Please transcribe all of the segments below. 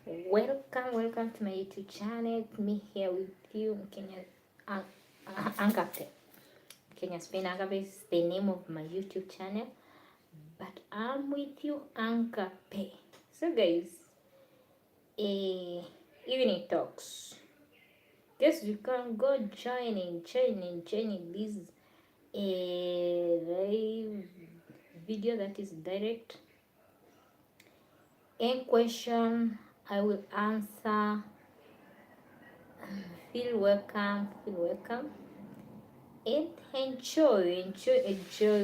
Welcome to my YouTube channel. Me here with you, Kenya Angape. Kenya Spain Angape is the name of my YouTube channel, but I'm with you, Angape. So, guys, evening talks. Guess you can go joining this live video that is direct. Any question I will answer. Feel welcome, and enjoy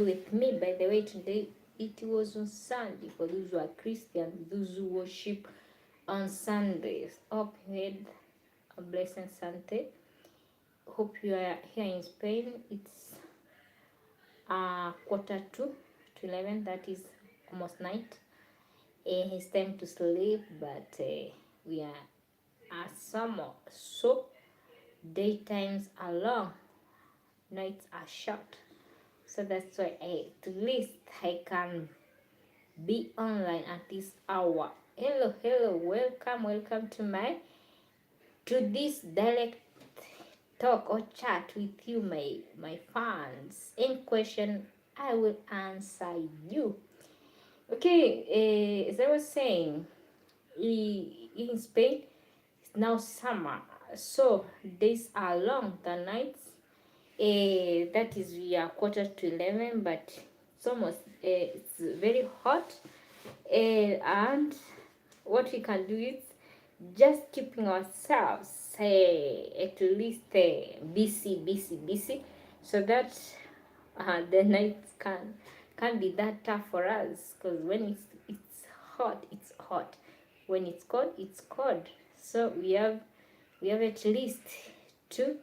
with me. By the way, today it was on Sunday for those who are Christians, those who worship on Sundays. Hope you had a blessed Sunday. Hope you are here in Spain. It's 11:45. That is almost night. It's time to sleep, but we are summer, so daytimes are long, nights are short. So that's why at least I can be online at this hour. Hello, welcome to this direct talk or chat with you, my fans. Any question I will answer you. Okay, as I was saying, in Spain it's now summer, so days are long, the nights that is we are 11:45, but it's almost it's very hot, and what we can do is just keeping ourselves at least busy, so that the nights can be that tough for us, because when it's hot, it's hot. When it's cold. So we have at least to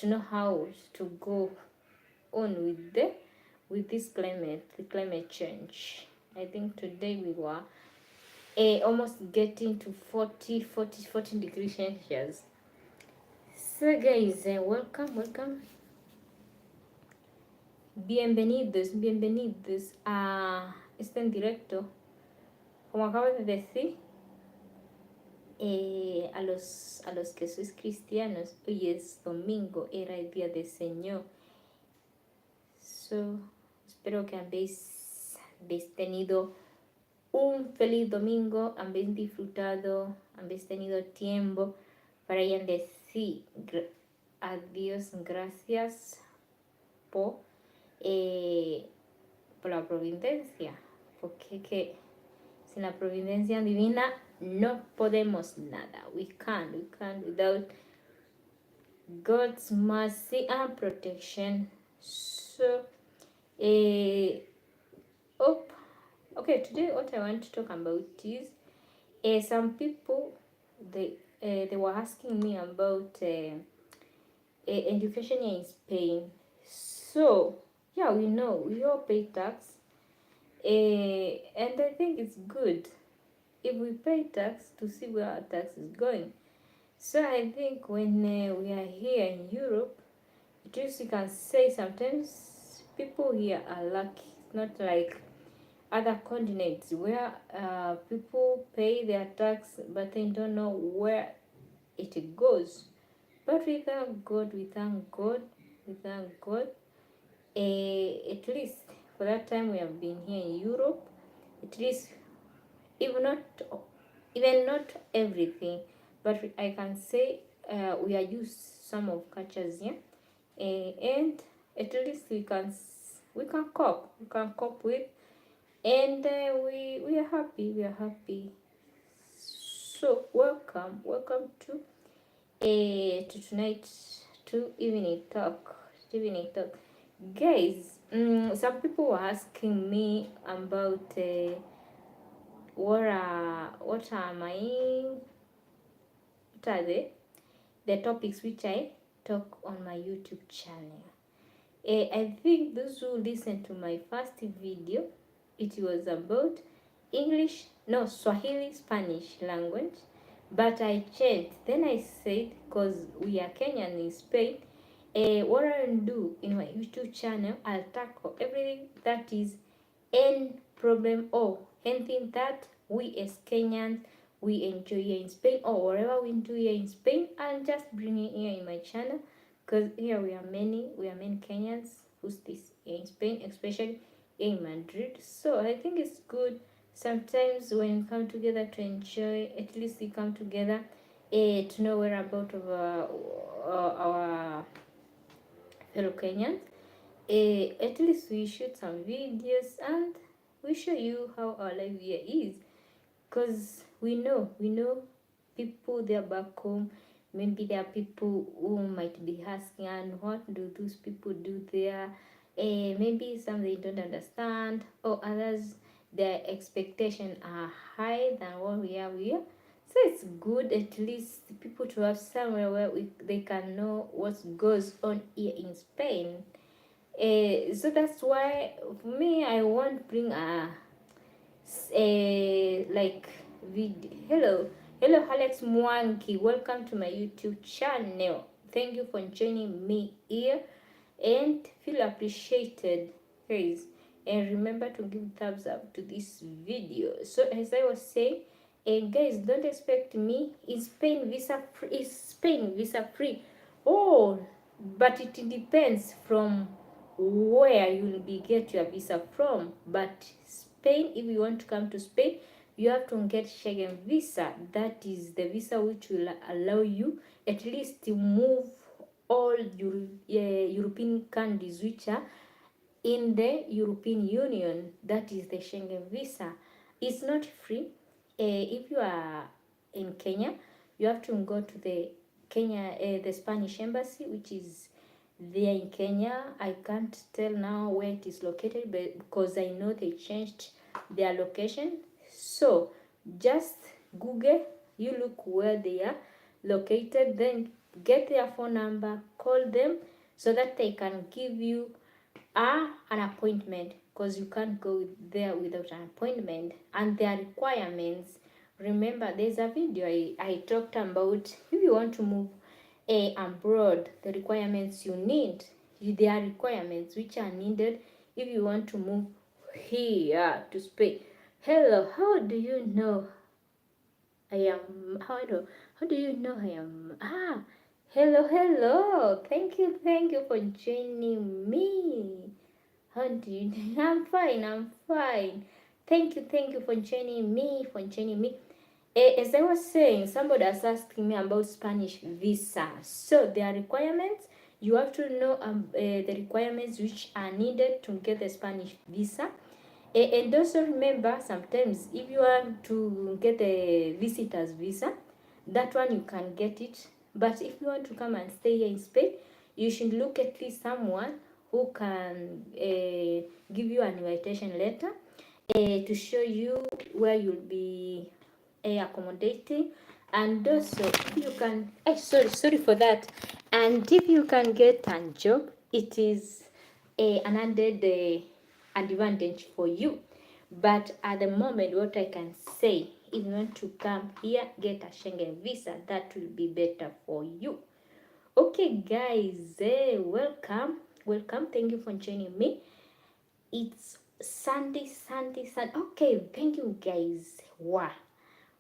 know how to go on with this climate change. I think today we were almost getting to 14 degrees Celsius. So guys, welcome. Bienvenidos a este en directo. Como acabo de decir, a los que sois cristianos, hoy es domingo, era el día del Señor. So, espero que habéis tenido un feliz domingo, habéis disfrutado, habéis tenido tiempo para ir a decir a Dios gracias por la providencia, porque sin la providencia divina no podemos nada. We can't without God's mercy and protection. So, okay, today what I want to talk about is some people they were asking me about education in Spain. So yeah, we all pay tax, and I think it's good if we pay tax to see where our tax is going. So I think when we are here in Europe, at least you can say sometimes people here are lucky. It's not like other continents where people pay their tax but they don't know where it goes. But we thank God. At least for that time we have been here in Europe, at least even not everything, but I can say we are used some of cultures here, and at least we can cope with, and we are happy. So welcome to tonight to evening talk. Guys, some people were asking me about what are the topics which I talk on my YouTube channel. I think those who listen to my first video, it was about Swahili Spanish language, but I changed. Then I said, because we are Kenyan in Spain, what I'll do in my YouTube channel, I'll tackle everything that is any problem or anything that we as Kenyans, we enjoy here in Spain, or whatever we do here in Spain, and just bring it here in my channel, because here we are many Kenyans who stay in Spain, especially in Madrid. So I think it's good sometimes when we come together to enjoy. At least we come together to know whereabouts of our fellow Kenyans. At least we shoot some videos and we show you how our life here is, because we know people there back home. Maybe there are people who might be asking, and what do those people do there? Maybe some they don't understand, or others their expectations are high than what we have here. So it's good at least people to have somewhere where they can know what goes on here in Spain. So that's why for me I want to bring like hello Alex Mwangi, welcome to my YouTube channel. Thank you for joining me here and feel appreciated, guys. And remember to give thumbs up to this video. So as I was saying, guys, don't expect me is Spain visa free. Oh, but it depends from where you'll be get your visa from. But Spain, if you want to come to Spain, you have to get Schengen visa. That is the visa which will allow you at least to move all European countries which are in the European Union. That is the Schengen visa. It's not free. If you are in Kenya, you have to go to the the Spanish embassy, which is there in Kenya. I can't tell now where it is located, but because I know they changed their location. So just Google, you look where they are located, then get their phone number, call them so that they can give you an appointment, because you can't go there without an appointment. And their requirements, remember there's a video I talked about. If you want to move abroad, the requirements you need, there are requirements which are needed if you want to move here to Spain. Hello, how do you know I am? How do you know I am? Hello. Thank you for joining me. How do you? I'm fine. Thank you for joining me. As I was saying, somebody has asked me about Spanish visa. So there are requirements. You have to know the requirements which are needed to get the Spanish visa. And also remember, sometimes if you want to get a visitor's visa, that one you can get it. But if you want to come and stay here in Spain, you should look at least someone who can give you an invitation letter to show you where you'll be accommodating. And also if you can sorry for that, and if you can get a job, it is an added advantage for you. But at the moment, what I can say, if you want to come here, get a Schengen visa, that will be better for you. Okay guys, welcome. Thank you for joining me. It's Sunday. Okay, thank you guys. Wow,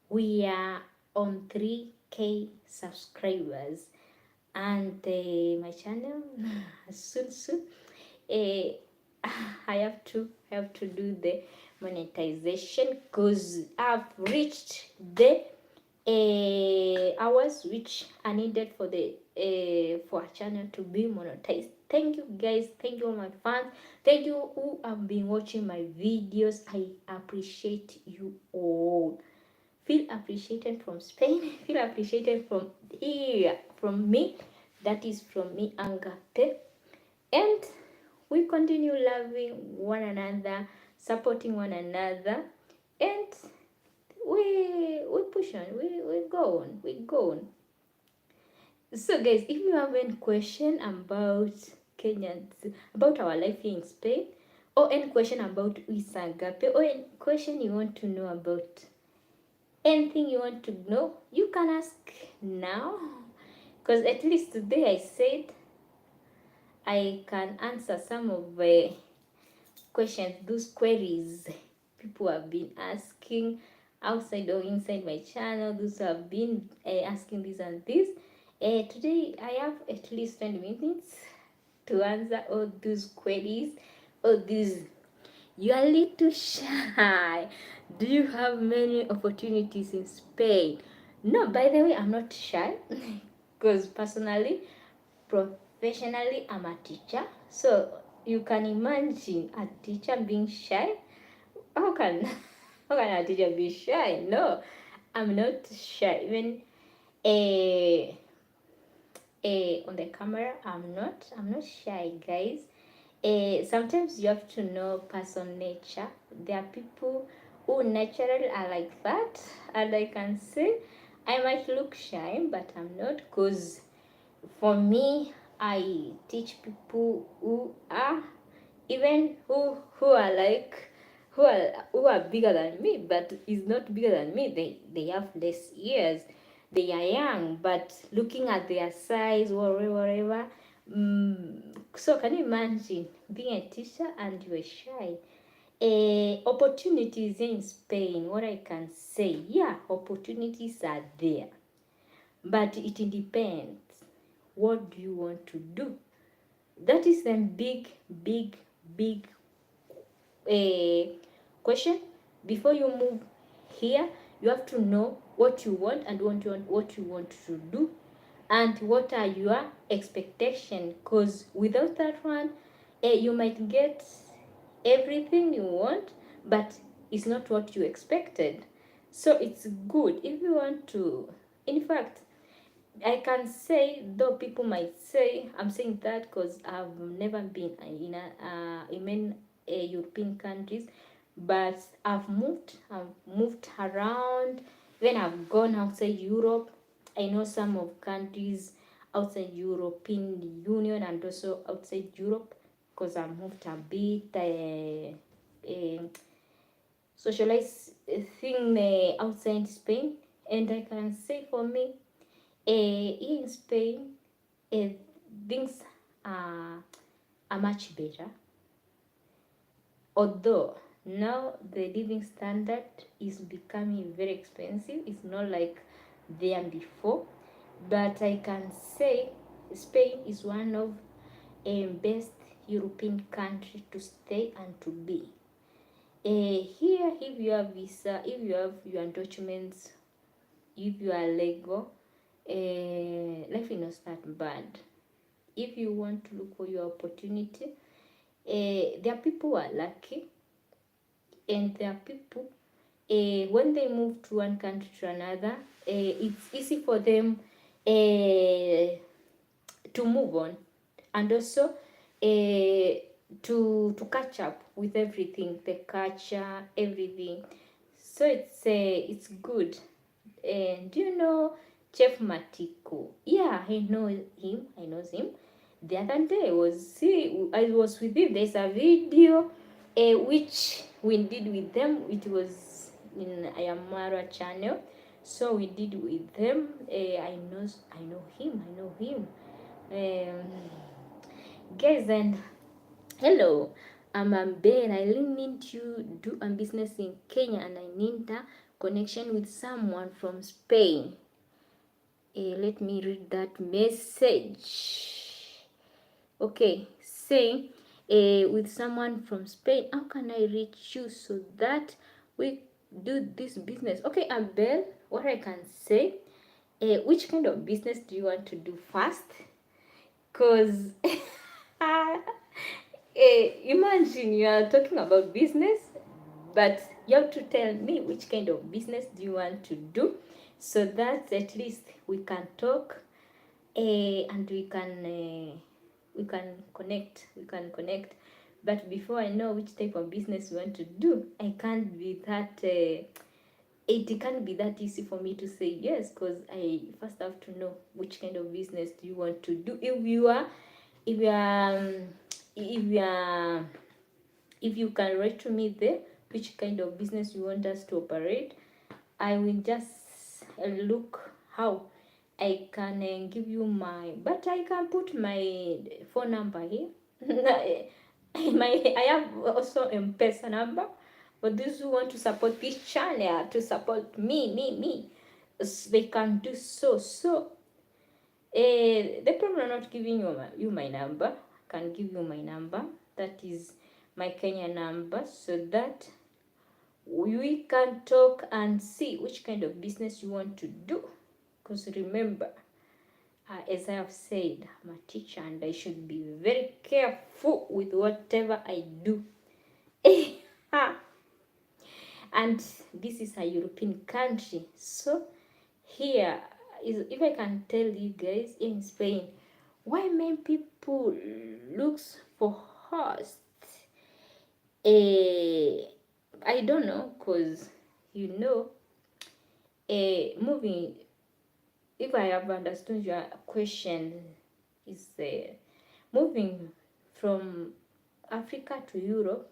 we are on 3K subscribers, and my channel soon I have to do the monetization, because I've reached the hours which are needed for the for a channel to be monetized. Thank you guys, thank you all my fans, thank you who have been watching my videos. I appreciate you all. Feel appreciated from Spain. Feel appreciated from here, from me. That is from me, Angate. And we continue loving one another, supporting one another, and we push on, we go on. So guys, if you have any question about Kenyans, about our life here in Spain, or any question about Isagape, or any question you want to know about anything you want to know, you can ask now, because at least today I said I can answer some of the questions, those queries people have been asking outside or inside my channel, those who have been asking this and this. Today I have at least 20 minutes to answer all those queries, all these. You are a little shy. Do you have many opportunities in Spain? No, by the way, I'm not shy because personally, professionally, I'm a teacher. So you can imagine a teacher being shy. How can how can a teacher be shy? No, I'm not shy. Even uh, on the camera, I'm not shy, guys. Sometimes you have to know person nature. There are people who naturally are like that, and I can say I might look shy, but I'm not, because for me, I teach people who are, even who are like, who are bigger than me, but is not bigger than me. They have less years, they are young, but looking at their size, whatever. So can you imagine being a teacher and you are shy? Opportunities in Spain, what I can say, yeah, opportunities are there, but it depends. What do you want to do? That is the big a question. Before you move here, you have to know what you want and what you want to do, and what are your expectations, because without that one, you might get everything you want, but it's not what you expected. So it's good if you want to. In fact, I can say, though people might say, I'm saying that because I've never been in many European countries, but I've moved around. When I've gone outside Europe, I know some of countries outside European Union and also outside Europe, because I've moved a bit. Socialize thing outside Spain, and I can say for me, in Spain, uh, things are much better. Although now the living standard is becoming very expensive, it's not like there before. But I can say Spain is one of best European country to stay and to be. Here, if you have visa, if you have your documents, if you are legal, life is not that bad. If you want to look for your opportunity, there are people who are lucky, and there are people, when they move to one country to another, it's easy for them to move on, and also to catch up with everything, the culture, everything. So it's good. And do you know Chef Matiko? Yeah, I know him. I know him. The other day I was with him. There's a video which we did with them. It was in Ayamara channel. So we did with them. I know him. I know him. Guys, and hello. I'm Ambel. I really need to do a business in Kenya, and I need a connection with someone from Spain. Let me read that message. Okay, saying with someone from Spain, how can I reach you so that we do this business? Okay, Abel, what I can say, which kind of business do you want to do first? Because imagine you are talking about business, but you have to tell me which kind of business do you want to do, so that at least we can talk, and we can connect. But before I know which type of business you want to do, I can't be that it can't be that easy for me to say yes, because I first have to know which kind of business do you want to do. If you can write to me there which kind of business you want us to operate, I will just look how I can give you but I can put my phone number here. I have also M-Pesa number, For those who want to support this channel, to support me, they can do so. So, the problem I'm not giving you my number. I can give you my number. That is my Kenya number, so that we can talk and see which kind of business you want to do. Because remember, as I have said, I'm a teacher and I should be very careful with whatever I do. And this is a European country, so here is, if I can tell you guys, in Spain, why many people looks for hosts, I don't know, because moving, if I have understood your question, is moving from Africa to Europe,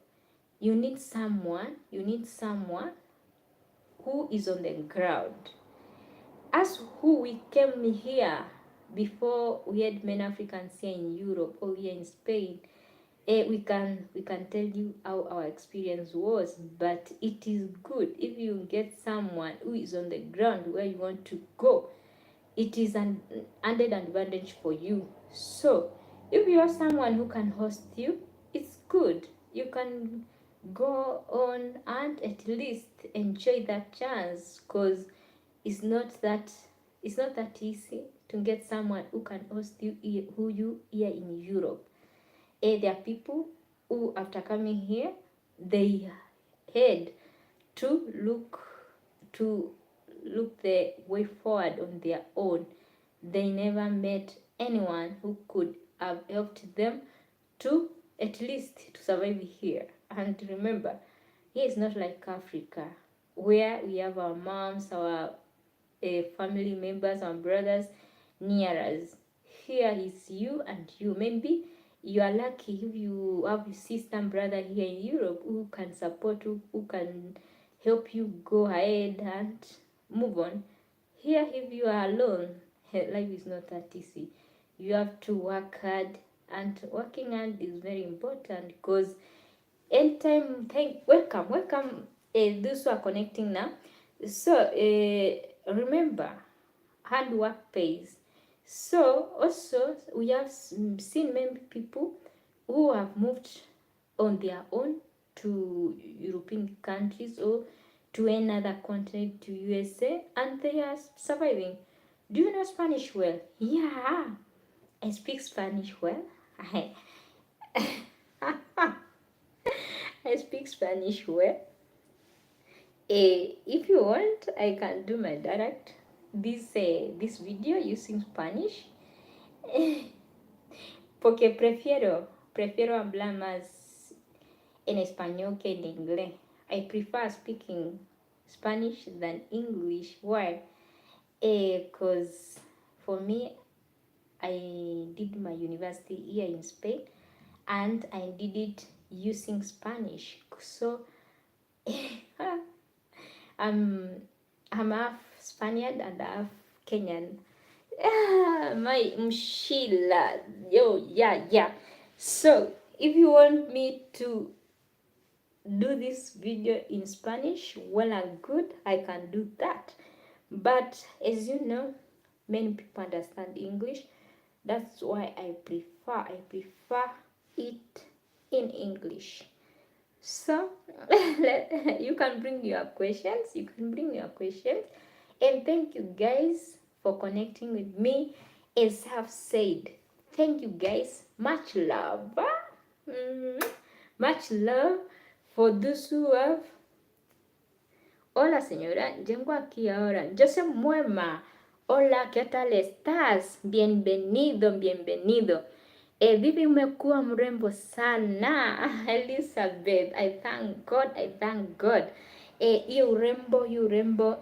you need someone who is on the ground. As who we came here before, we had many Africans here in Europe or here in Spain. We can tell you how our experience was, but it is good if you get someone who is on the ground where you want to go. It is an added advantage for you. So if you have someone who can host you, it's good. You can go on and at least enjoy that chance, because it's not that easy to get someone who can host you here in Europe. There are people who, after coming here, they had to look the way forward on their own. They never met anyone who could have helped them to at least to survive here. And remember, here is not like Africa, where we have our moms, our family members, our brothers near us. Here is you and you. Maybe you are lucky if you have a sister and brother here in Europe who can support you, who can help you go ahead and move on. Here, if you are alone, life is not that easy. You have to work hard, and working hard is very important, because anytime, welcome those who are connecting now. So remember, hard work pays. So also we have seen many people who have moved on their own to European countries or to another continent, to USA, and they are surviving. Do you know Spanish well? Yeah, I speak Spanish well. I speak Spanish well. If you want, I can do my direct this video using Spanish. Porque prefiero hablar más en español que en inglés. I prefer speaking Spanish than English. Why? Because for me, I did my university here in Spain, and I did it using Spanish. So I'm half Spaniard and half Kenyan. My mshila, yeah. So if you want me to do this video in Spanish, well and good, I can do that. But as you know, many people understand English. That's why I prefer it in English. So you can bring your questions. And thank you guys for connecting with me. As I've said, thank you guys. Much love. Much love for those who have. Hola señora, llego aquí ahora. Yo soy Muema. Hola, ¿qué tal estás? Bienvenido. Bibi umekuwa mrembo sana. Elizabeth, I thank God. Hiyo urembo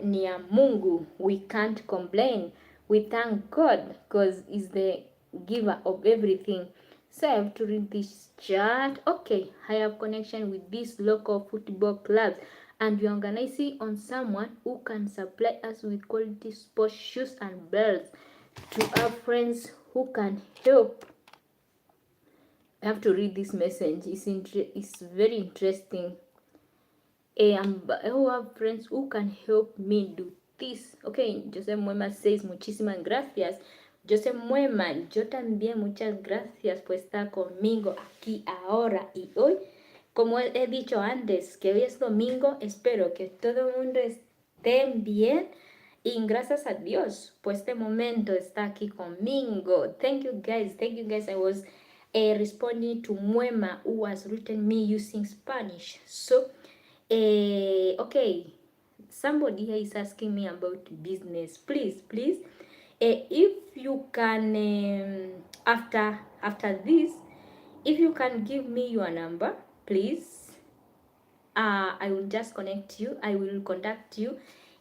ni ya Mungu. We can't complain. We thank God because He's the giver of everything. So I have to read this chat. Okay, I have connection with these local football clubs, and we are organizing on someone who can supply us with quality sports shoes and belts. To our friends who can help. I have to read this message. It's very interesting. who have friends who can help me do this. Okay, Jose Mwema says muchísimas gracias. Jose Mwema, yo también muchas gracias por estar conmigo aquí ahora y hoy. Como he dicho antes, que hoy es domingo, espero que todo el mundo esté bien y gracias a Dios por este momento está aquí conmigo. Thank you guys, thank you guys. I was responding to Mwema who has written me using Spanish. So, okay, somebody here is asking me about business. Please, if you can, after this, if you can give me your number, please. I will just connect you. I will contact you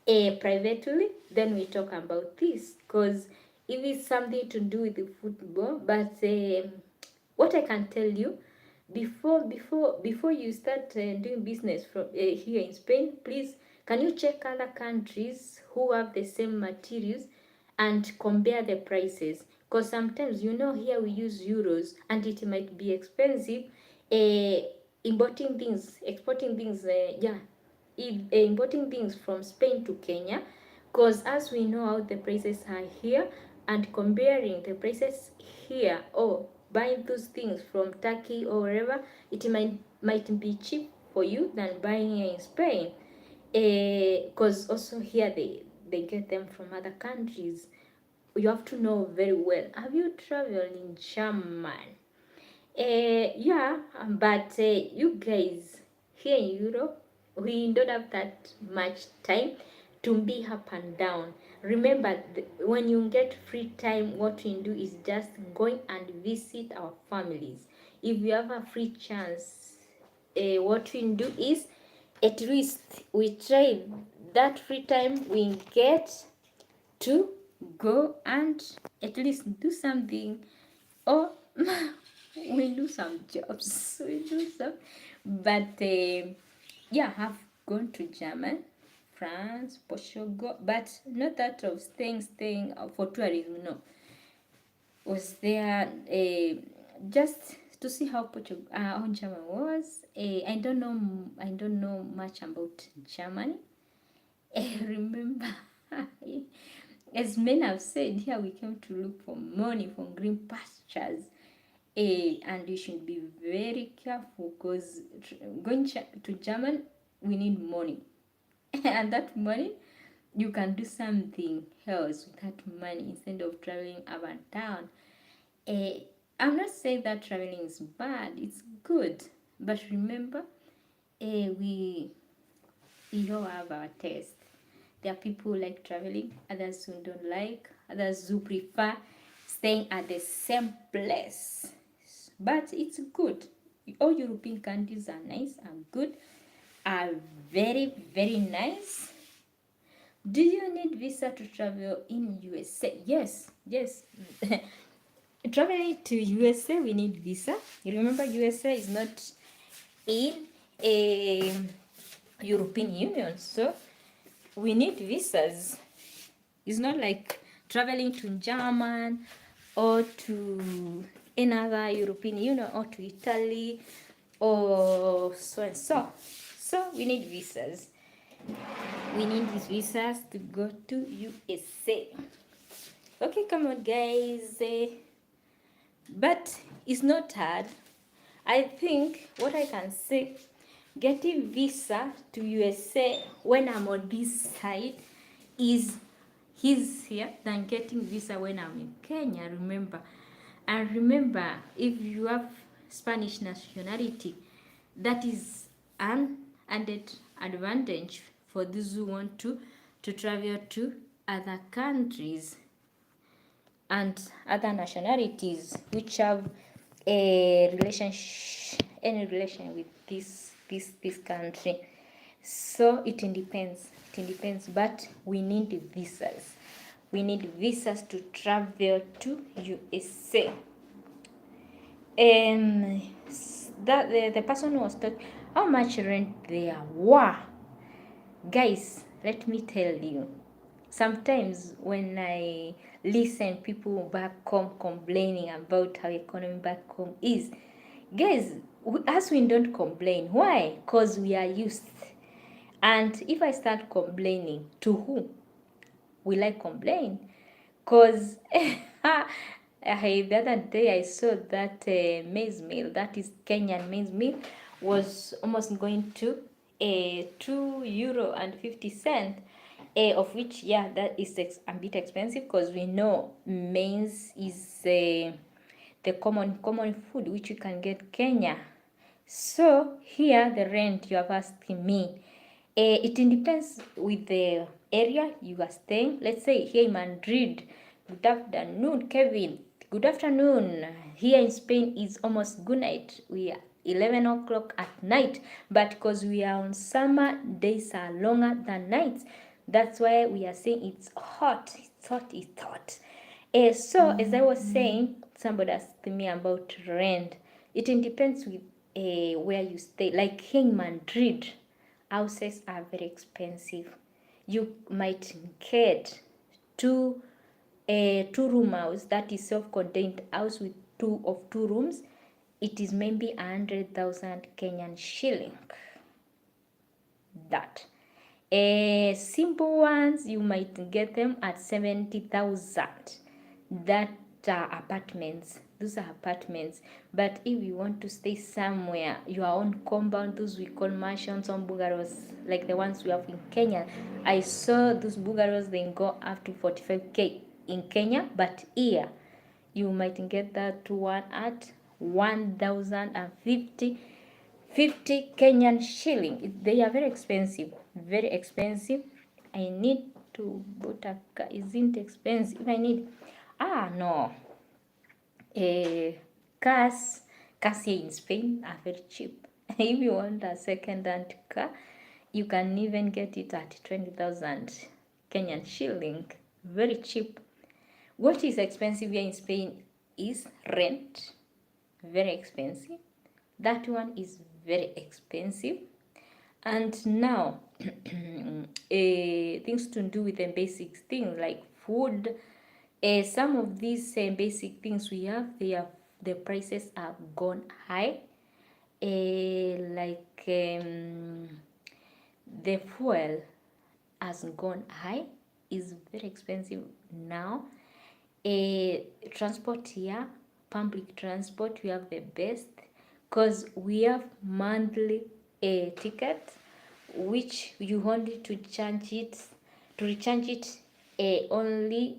privately. Then we talk about this, because if it's something to do with the football, but what I can tell you, before you start doing business from here in Spain, please can you check other countries who have the same materials and compare the prices, because sometimes here we use euros and it might be expensive importing things, exporting things, importing things from Spain to Kenya, because as we know how the prices are here, and comparing the prices here or buying those things from Turkey or wherever, it might be cheap for you than buying in Spain, because also here they get them from other countries. You have to know very well. Have you traveled in Germany? Yeah, but you guys here in Europe, we don't have that much time to be up and down. Remember, when you get free time, what we do is just going and visit our families. If you have a free chance, what we do is at least we try that free time we get to go and at least do something, or we do some jobs, but yeah, I've gone to Germany, France, Portugal, but not that of staying for tourism. No, was there just to see how Portugal, how Germany was. I don't know much about Germany. Remember, as men have said, here we came to look for money from green pastures. And you should be very careful, because going to Germany, we need money. And that money, you can do something else with that money instead of traveling up and down. I'm not saying that traveling is bad, it's good. But remember, we all have our taste. There are people who like traveling, others who don't like, others who prefer staying at the same place. But it's good. All European countries are nice and good, are very, very nice. Do you need visa to travel in USA? Yes. Traveling to USA, we need visa. You remember, USA is not in a European Union, so we need visas. It's not like traveling to Germany or to another European Union or to Italy or so and so. So we need visas. We need these visas to go to USA. Okay, come on guys. But it's not hard. I think what I can say, getting visa to USA when I'm on this side is easier than getting visa when I'm in Kenya. Remember, if you have Spanish nationality, that is an added advantage for those who want to travel to other countries and other nationalities which have any relation with this country. So it depends, but we need visas. We need visas to travel to USA. That the person was talking, how much rent there? Wow, guys, let me tell you, sometimes when I listen people back home complaining about how economy back home is, guys, us we don't complain. Why? Because we are used. And if I start complaining, to who will I complain? Because the other day I saw that maize meal, that is Kenyan maize meal, was almost going to €2.50, of which, yeah, that is a bit expensive, because we know maize is the common food which you can get Kenya. So here the rent you have asked me, it depends with the area you are staying. Let's say here in Madrid. Good afternoon, Kevin. Good afternoon. Here in Spain is almost good night. We are 11 o'clock at night, but because we are on summer, days are longer than nights. That's why we are saying it's hot. It's hot. It's hot. So as I was saying, somebody asked me about rent. It depends with where you stay. Like here in Madrid, houses are very expensive. You might get two-room house, that is self-contained house with two rooms. It is maybe 100,000 Kenyan shilling. That simple ones you might get them at 70,000. That are apartments. Those are apartments. But if you want to stay somewhere, your own compound, those we call mansions on bungalows, like the ones we have in Kenya. I saw those bungalows, they go up to 45K in Kenya, but here you might get that one at 1,050 Kenyan shilling. They are very expensive, very expensive. I need to put a car. Isn't expensive. I need no. Cars here in Spain are very cheap. If you want a second-hand car, you can even get it at 20,000 Kenyan shilling. Very cheap. What is expensive here in Spain is rent. Very expensive. That one is very expensive. And now, things to do with the basic things like food. Some of these basic things we have, the prices have gone high. Like the fuel has gone high, is very expensive now. Transport here, public transport, we have the best, because we have monthly tickets, which you only to recharge it only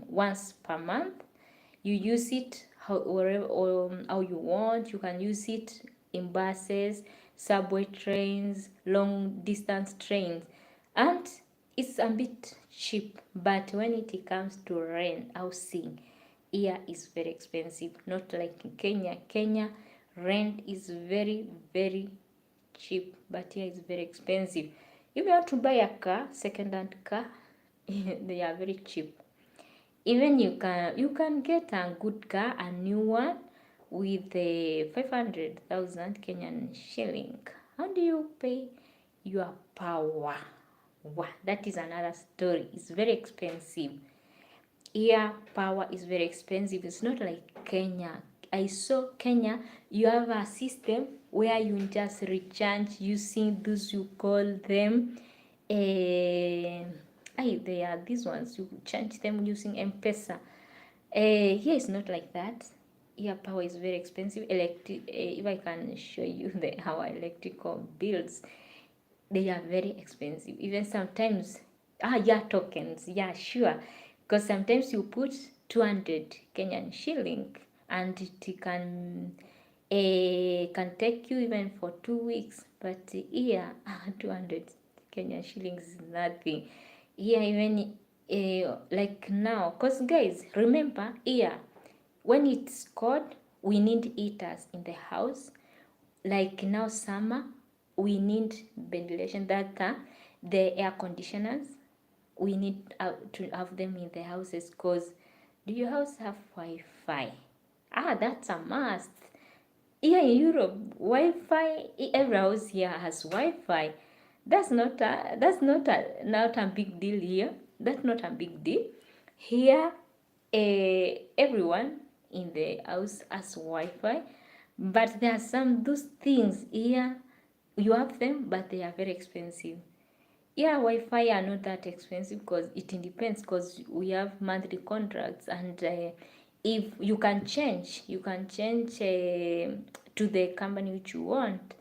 once per month. You use it how you want. You can use it in buses, subway trains, long distance trains, and it's a bit cheap. But when it comes to rent housing, here is very expensive. Not like in Kenya. Kenya rent is very, very cheap, but here is very expensive. If you want to buy a car, second-hand car, they are very cheap. Even you can get a good car, a new one, with 500,000 Kenyan shilling. How do you pay your power? Wow, that is another story. It's very expensive. Here, power is very expensive. It's not like Kenya. I saw Kenya, you have a system where you just recharge using those, you call them they are these ones, you change them using M-Pesa. Here it's not like that. Here power is very expensive. If I can show you our electrical bills, they are very expensive. Even sometimes, tokens, yeah, sure, because sometimes you put 200 Kenyan shilling and it can take you even for 2 weeks. But here 200 Kenyan shillings is nothing. Here even like now, because guys, remember here when it's cold, we need heaters in the house. Like now summer, we need ventilation, that the air conditioners, we need to have them in the houses. Because do your house have Wi-Fi? That's a must. Here in Europe, Wi-Fi, every house here has Wi-Fi. That's not a big deal here. That's not a big deal. Here, everyone in the house has Wi-Fi, but there are those things here You have them, but they are very expensive. Yeah, Wi-Fi are not that expensive because it depends, because we have monthly contracts, and if you can change to the company which you want.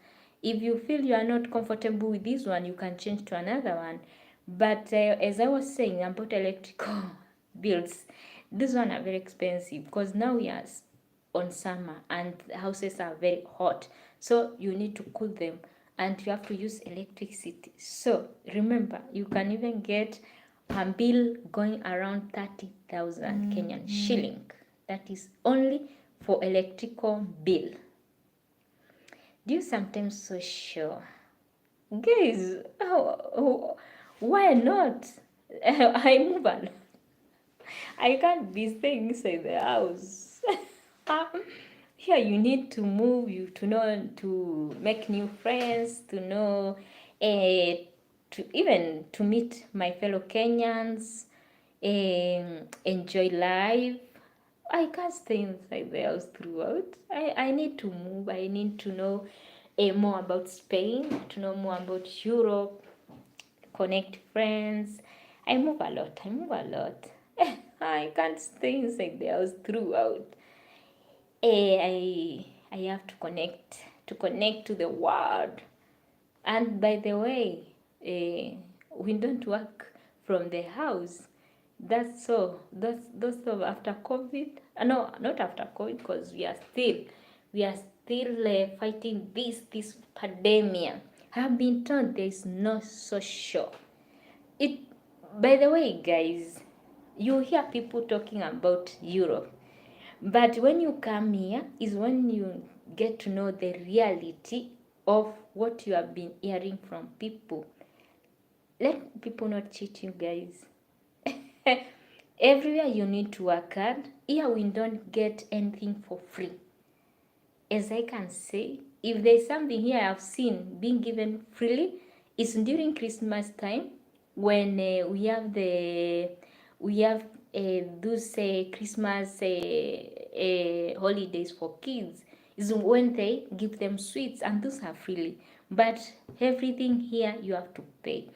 If you feel you are not comfortable with this one, you can change to another one. But as I was saying about electrical bills, these one are very expensive because now we are on summer and houses are very hot, so you need to cool them and you have to use electricity. So remember, you can even get a bill going around 30,000 Kenyan shilling. That is only for electrical bill. Do you sometimes so sure? Guys, why not? I move on. I can't be staying inside the house. Here you need to move, you to know, to make new friends, to know, to even to meet my fellow Kenyans, enjoy life. I can't stay inside the house throughout. I need to move. I need to know more about Spain, to know more about Europe, connect friends. I move a lot. I move a lot. I can't stay inside the house throughout. I have to connect to the world. And by the way, we don't work from the house. That's so. That's so after COVID. No, not after COVID, because we are still fighting this pandemic. I have been told there is no social. It. By the way, guys, you hear people talking about Europe, but when you come here is when you get to know the reality of what you have been hearing from people. Let people not cheat you, guys. Everywhere you need to work hard. Here we don't get anything for free. As I can say, if there's something here I've seen being given freely, it's during Christmas time when we have those Christmas holidays for kids. Is when they give them sweets, and those are freely. But everything here you have to pay.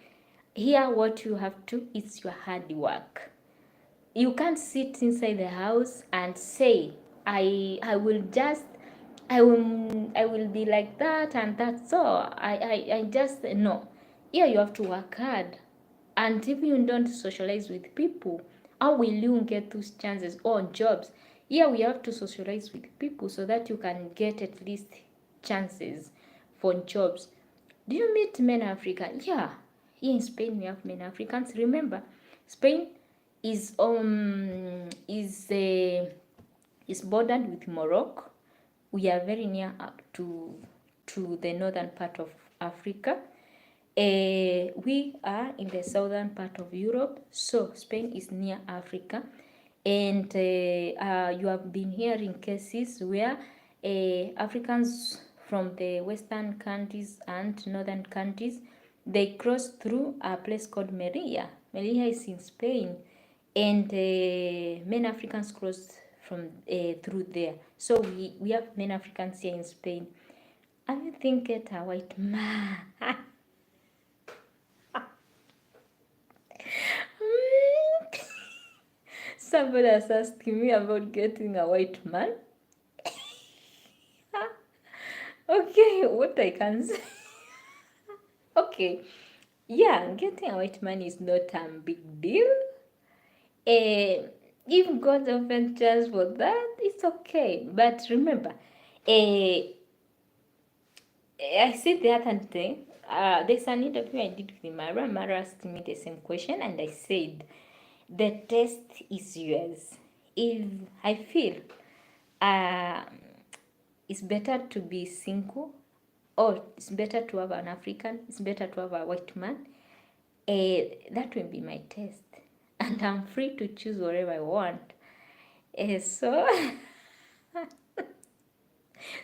Here what you have to, it's your hard work. You can't sit inside the house and say I will just I will be like that and that's all. I just no. Here you have to work hard. And if you don't socialize with people, how will you get those chances or jobs? Here we have to socialize with people so that you can get at least chances for jobs. Do you meet men African? Yeah. Here in Spain we have men Africans. Remember, Spain is bordered with Morocco. We are very near to the northern part of Africa. We are in the southern part of Europe, so Spain is near Africa. And you have been hearing cases where Africans from the western countries and northern countries, they cross through a place called Melilla. Melilla is in Spain, and many Africans cross from through there. So we have many Africans here in Spain. Have you think get a white man? Somebody has asked me about getting a white man. Okay, what I can say. Okay, yeah, getting a white man is not a big deal. If God opens chance for that, it's okay. But remember, I said the other day, there's an interview I did with Mara. Mara asked me the same question, and I said, the test is yours. If I feel it's better to be single, or it's better to have an African, it's better to have a white man, that will be my test. And I'm free to choose whatever I want. So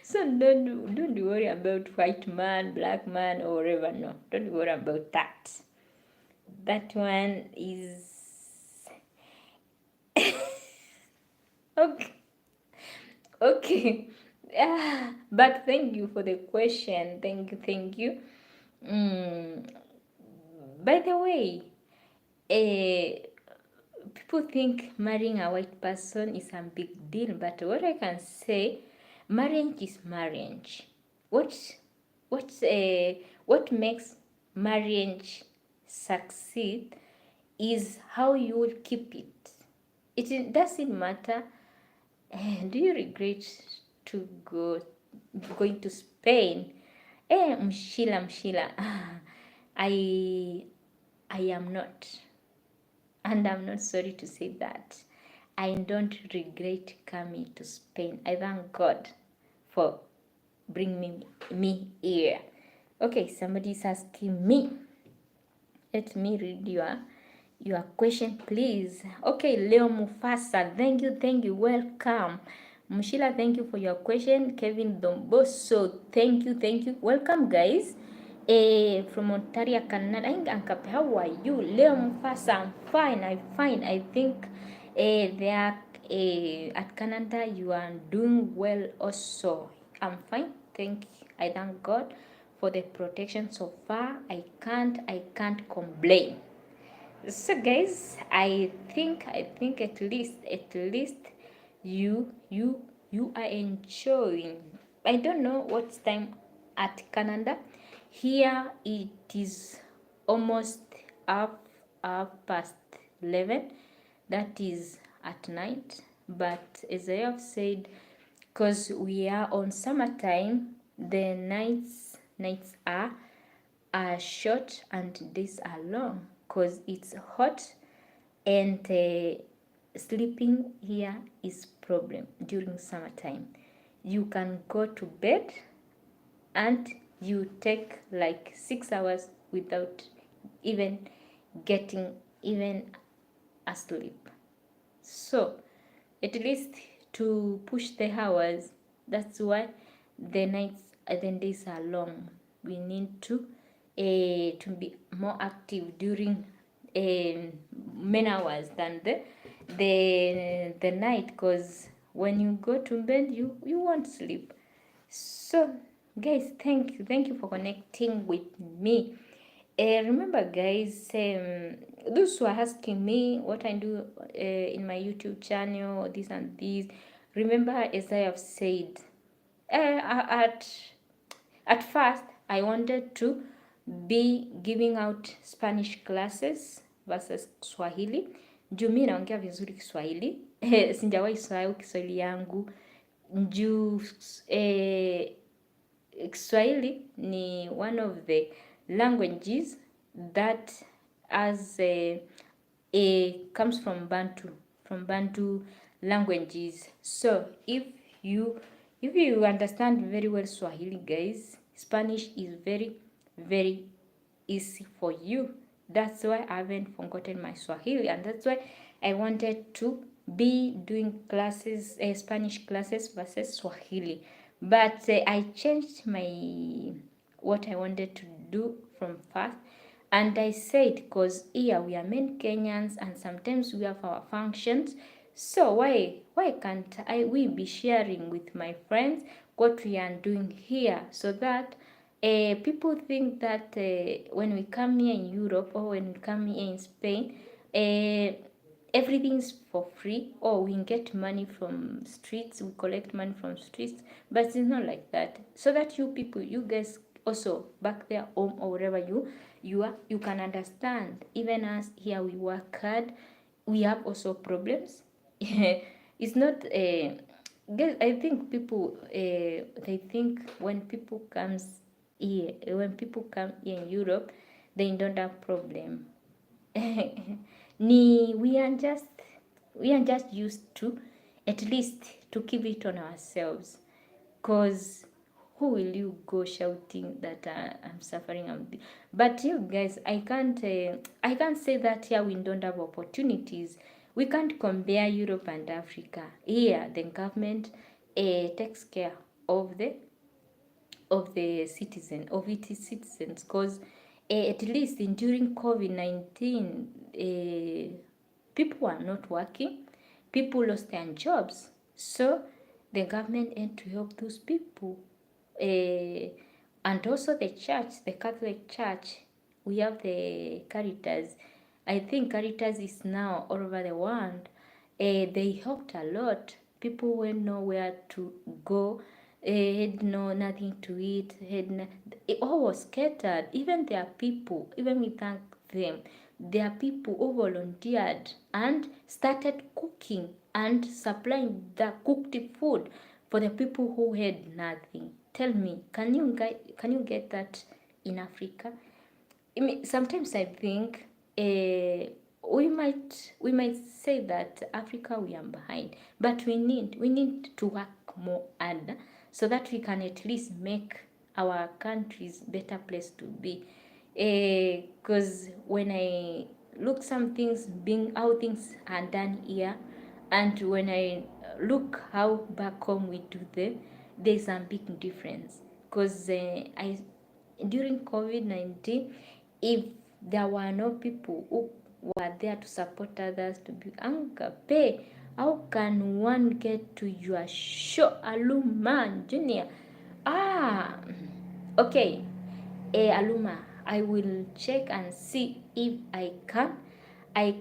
so don't worry about white man, black man, or whatever. No, don't worry about that. That one is okay. Okay. But thank you for the question. Thank you. Mm, by the way, uh, people think marrying a white person is a big deal, but what I can say, marriage is marriage. What's what makes marriage succeed is how you will keep it. It doesn't matter. Do you regret to going to Spain? Mshila, I I am not, and I'm not sorry to say that. I don't regret coming to Spain. I thank God for bringing me here. Okay, somebody's asking me. Let me read your question, please. Okay, Leo Mufasa, thank you, welcome. Mushila, thank you for your question. Kevin Domboso, thank you, welcome, guys. From Ontario, Canada. Ankape, how are you? Leo Mufasa, I'm fine. I think there at Canada you are doing well also. I'm fine, I thank God for the protection so far. I can't complain. So guys, I think at least you are enjoying. I don't know what's time at Canada. Here it is almost up past 11. That is at night. But as I have said, because we are on summertime, the nights are short and days are long because it's hot, and sleeping here is problem during summertime. You can go to bed and you take like 6 hours without even getting even asleep. So at least to push the hours, that's why the nights and the days are long. We need to be more active during many hours than the night, because when you go to bed you won't sleep. So guys, thank you for connecting with me. Remember guys, those who are asking me what I do in my YouTube channel, this and this, remember, as I have said, at first I wanted to be giving out Spanish classes versus Swahili. Juu mi naongea vizuri Kiswahili. Sijawahi sahau Kiswahili yangu. Juu Kiswahili ni one of the languages that comes from Bantu languages. So if you understand very well Swahili, guys, Spanish is very easy for you. That's why I haven't forgotten my Swahili, and that's why I wanted to be doing classes, Spanish classes versus Swahili. But I changed what I wanted to do from first, and I said, because here we are main Kenyans and sometimes we have our functions, so why can't we be sharing with my friends what we are doing here, so that people think that when we come here in Europe or when we come here in Spain, everything's for free, or we get money from streets, we collect money from streets, but it's not like that. So that you people, you guys also back there home or wherever you are, you can understand. Even us here, we work hard, we have also problems. It's not guys, I think people they think when people come here in Europe, they don't have problem. We are just used to, at least, to keep it on ourselves, because who will you go shouting that I'm suffering? But you guys, I can't say that here we don't have opportunities. We can't compare Europe and Africa. Here the government takes care of the its citizens, because at least during COVID-19, people are not working, people lost their jobs, so the government had to help those people. And also the church, the Catholic Church, we have the Caritas. I think Caritas is now all over the world. They helped a lot. People went nowhere to go, had no nothing to eat, it all was scattered. Even there are people, even we thank them, there are people who volunteered and started cooking and supplying the cooked food for the people who had nothing. Tell me, can you get that in Africa? I mean, sometimes I think we might say that Africa we are behind, but we need to work more hard so that we can at least make our countries better place to be. Because when I look some things being how things are done here, and when I look how back home we do them, there's a big difference. Because I during COVID-19, if there were no people who were there to support others to be pay, how can one get to your show, Aluma Junior? Ah, okay. Aluma, I will check and see if I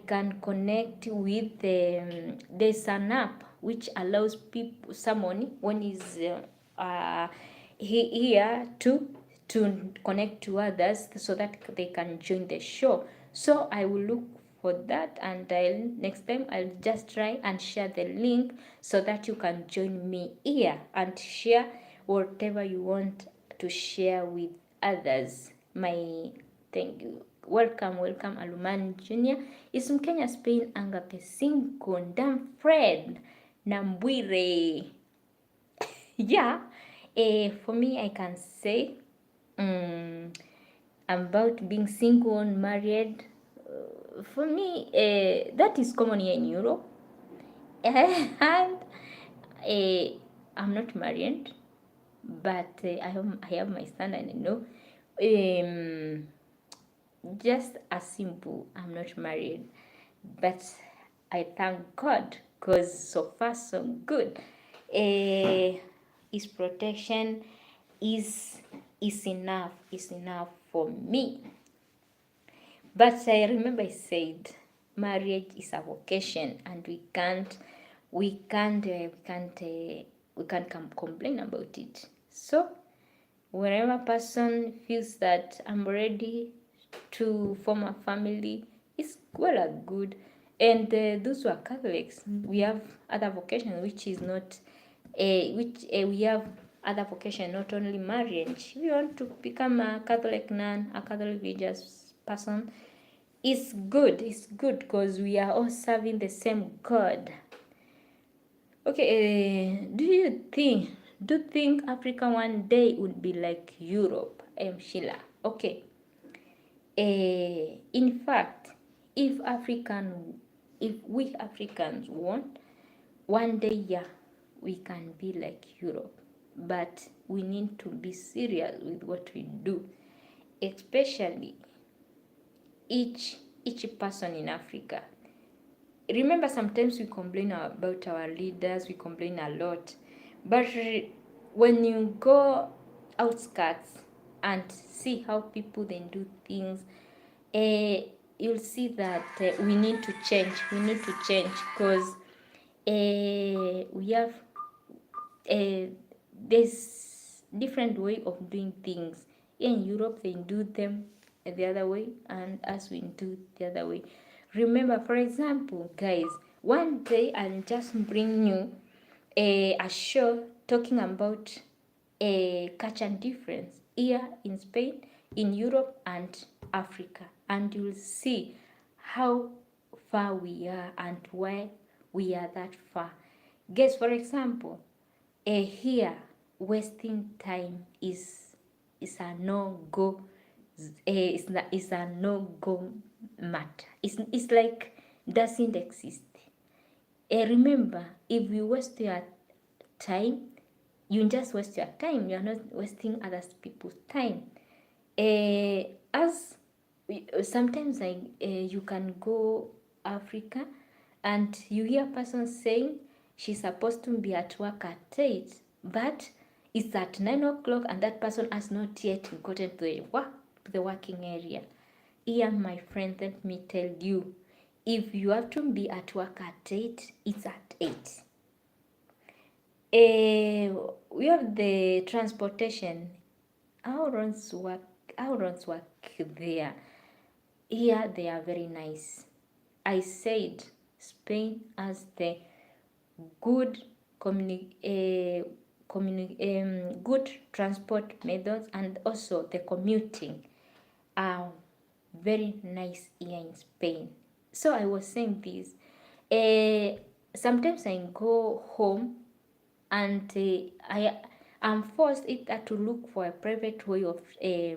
can connect with there's an app which allows people someone when is here to connect to others so that they can join the show. So I will look for that, and next time I'll just try and share the link so that you can join me here and share whatever you want to share with others. My thank you. Welcome, Aluman Junior. Is Mkenya Spain Angape Sinko Ndam Fred Nambwire. Yeah, for me, I can say about being single and married. For me, that is common here in Europe. And I'm not married, but I have my son, and I know. Just as simple, I'm not married, but I thank God because so far so good. His protection is enough for me. But I remember I said marriage is a vocation, and we can't complain about it. So whenever person feels that I'm ready to form a family, is well and good. And those who are Catholics, we have other vocation which is not we have other vocation, not only marriage. If you want to become a Catholic nun, a Catholic religious person, it's good because we are all serving the same God. Okay, do you think Africa one day would be like Europe? I am Sheila. Okay. In fact, if we Africans want, one day, yeah, we can be like Europe, but we need to be serious with what we do, especially each person in Africa. Remember, sometimes we complain about our leaders, we complain a lot, but when you go outskirts and see how people then do things, you'll see that we need to change because we have there's different way of doing things. In Europe they do them the other way, and us we do the other way. Remember, for example, guys, one day I'll just bring you a show talking about a culture difference here in Spain, in Europe, and Africa, and you'll see how far we are and why we are that far. Guess, for example, here wasting time is a no go. Is a no go matter. It's like doesn't exist. Remember, if you waste your time, you just waste your time. You are not wasting other people's time. As sometimes you can go Africa and you hear a person saying she's supposed to be at work at 8, but It's at 9 o'clock and that person has not yet gotten to the working area. Here, my friend, let me tell you, if you have to be at work at 8, it's at 8. We have the transportation. Our roads work there. Here they are very nice. I said Spain has the good good transport methods, and also the commuting are very nice here in Spain. So I was saying this. Sometimes I go home and I am forced either to look for a private way of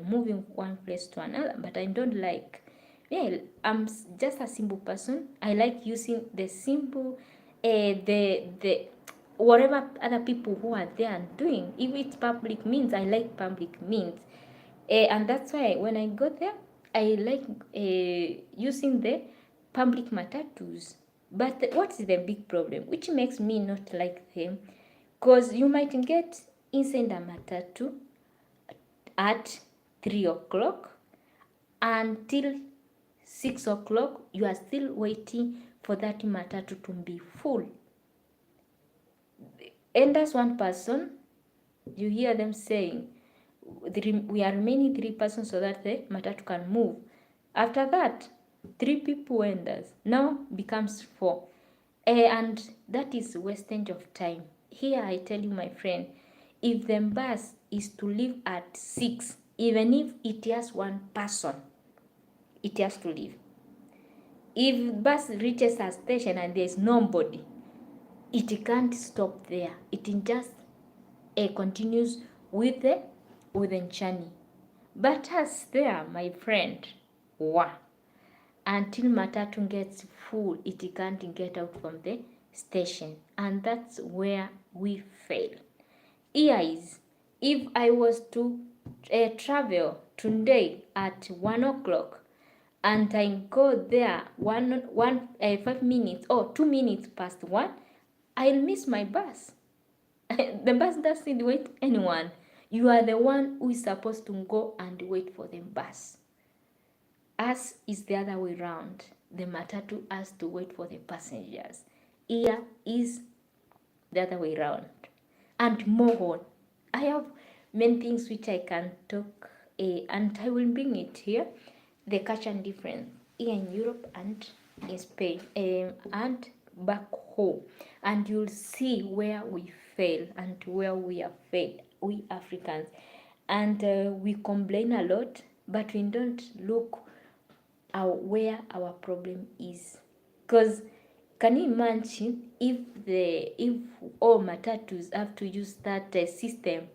moving one place to another, but I don't like. Yeah, I'm just a simple person. I like using the simple, the whatever other people who are there doing. If it's public means, I like public means. And that's why when I go there, I like using the public matatus. But what is the big problem? Which makes me not like them? Because you might get inside a matatu at 3 o'clock until 6 o'clock. You are still waiting for that matatu to be full. And that's one person, you hear them saying, we are remaining 3 persons so that the matatu can move. After that, 3 people enters. Now becomes 4. And that is wastage of time. Here I tell you, my friend, if the bus is to leave at 6, even if it has one person, it has to leave. If bus reaches a station and there's nobody, it can't stop there. It just continues with the journey. But as there, my friend, wow, until matatu gets full, it can't get out from the station, and that's where we fail. Here is, if I was to travel today at 1 o'clock and I go there 5 minutes or 2 minutes past 1, I'll miss my bus. The bus doesn't wait anyone. You are the one who is supposed to go and wait for the bus. Us is the other way around. The matatu has to wait for the passengers. Here is the other way around. And more. I have many things which I can talk, and I will bring it here. The culture difference here in Europe and in Spain, and back home. And you'll see where we fail and where we have failed, we Africans. And we complain a lot, but we don't look where our problem is. Because can you imagine if all matatus have to use that system,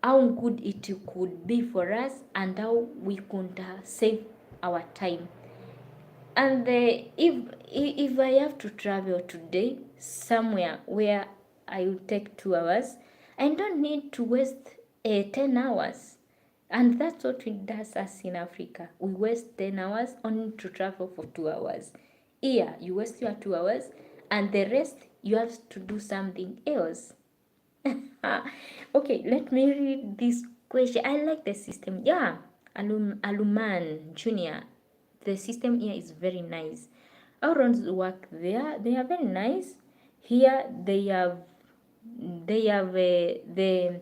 how good it could be for us and how we could save our time. And if I have to travel today somewhere where I will take 2 hours, I don't need to waste 10 hours. And that's what it does us in Africa. We waste 10 hours only to travel for 2 hours. Here, you waste your 2 hours, and the rest you have to do something else. Okay, let me read this question. I like the system. Yeah, Aluman Junior. The system here is very nice. Our roads work there. They are very nice. Here they have the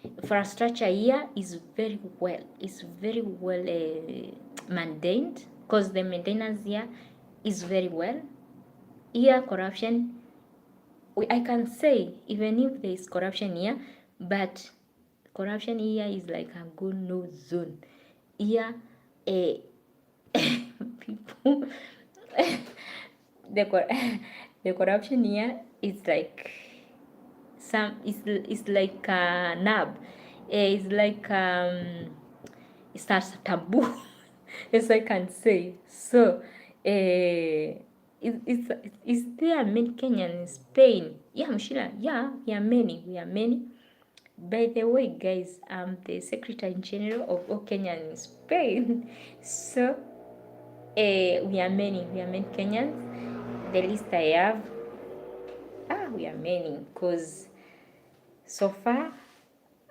infrastructure here is very well. It's very well maintained, because the maintenance here is very well. Here corruption, I can say, even if there is corruption here, but corruption here is like a good no zone. Here, people, the corruption here is like it's like a nub. It's like it's a taboo, as I can say. So is there many Kenyans in Spain? Yeah, Mshila. Yeah, we are many. We are many. By the way, guys, I'm the Secretary General of all Kenyans in Spain. So we are many. We are many Kenyans. The list I have, we are many, because so far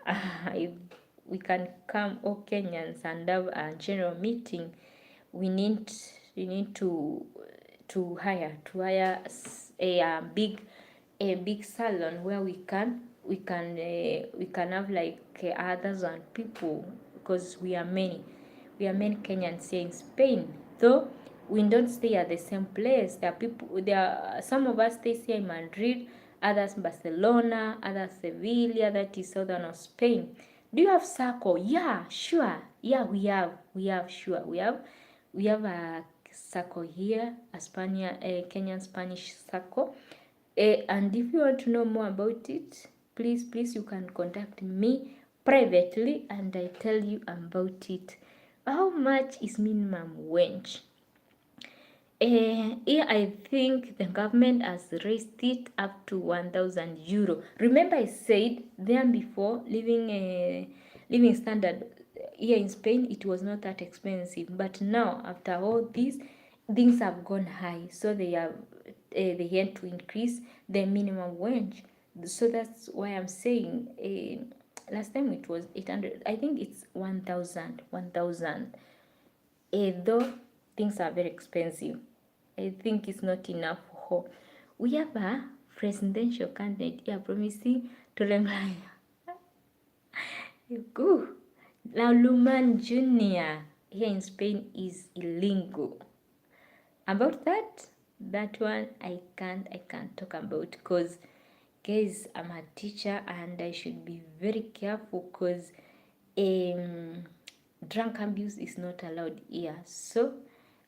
if we can come all Kenyans and have a general meeting, we need to hire a big salon where we can have like others and people, because we are many Kenyans here in Spain, though we don't stay at the same place. There are some of us stay here in Madrid, others Barcelona, others Sevilla, that is southern of Spain. Do you have circle? Yeah, sure. Yeah, sure. We have a circle here, a Kenyan Spanish circle. And if you want to know more about it, please you can contact me privately and I tell you about it. How much is minimum wage? Here I think the government has raised it up to 1,000 euro. Remember I said there before, living standard here in Spain, it was not that expensive, but now after all this, things have gone high, so they had to increase the minimum wage. So that's why I'm saying last time it was 800. I think it's 1,000. Though things are very expensive, I think it's not enough for. We have a presidential candidate here promising to Lemlaya. Good. Now Luman Jr. here in Spain is illegal. About that one I can't talk about, because guys, I'm a teacher and I should be very careful, because drunk abuse is not allowed here. So